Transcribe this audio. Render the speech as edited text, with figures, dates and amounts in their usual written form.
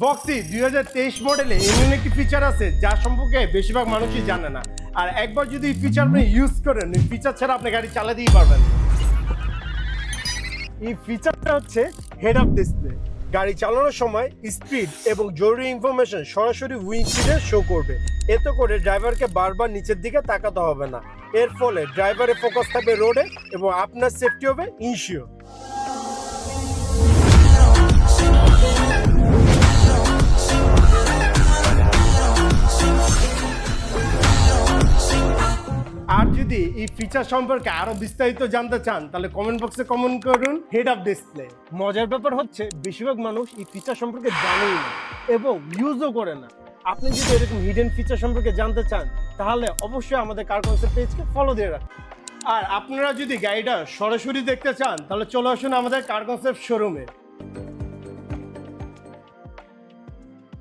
Voxy 2023 মডেলে এমন একটি ফিচার আছে যা সম্পর্কে বেশিরভাগ মানুষই জানে না। আর একবার যদি এই ফিচার আপনি ইউজ করেন, এই ফিচার ছাড়া আপনি গাড়ি চালাতেই পারবেন না। এই ফিচারটা হচ্ছে হেড আপ ডিসপ্লে। গাড়ি চালানোর সময় স্পিড এবং জরুরি ইনফরমেশন সরাসরি উইন্ডশিল্ডে শো করবে। এতে করে ড্রাইভারকে বারবার নিচের দিকে তাকাতে হবে না। এর ফলে ড্রাইভারের ফোকাস থাকবে রোডে এবং আপনার সেফটি হবে ইনশিওর। আর যদি এই ফিচার সম্পর্কে আরো বিস্তারিত জানতে চান তাহলে কমেন্ট বক্সে কমেন্ট করুন হেড আপ ডিসপ্লে। মজার ব্যাপার হচ্ছে বেশিরভাগ মানুষ এই ফিচার সম্পর্কে জানেই না এবং ইউজও করে না। আপনি যদি এরকম হিডেন ফিচার সম্পর্কে জানতে চান তাহলে অবশ্যই আমাদের কার কনসেপ্ট পেজকে ফলো দিয়ে রাখুন। আর আপনারা যদি গাড়িটা সরাসরি দেখতে চান তাহলে চলে আসুন আমাদের কার কনসেপ্ট শোরুমে।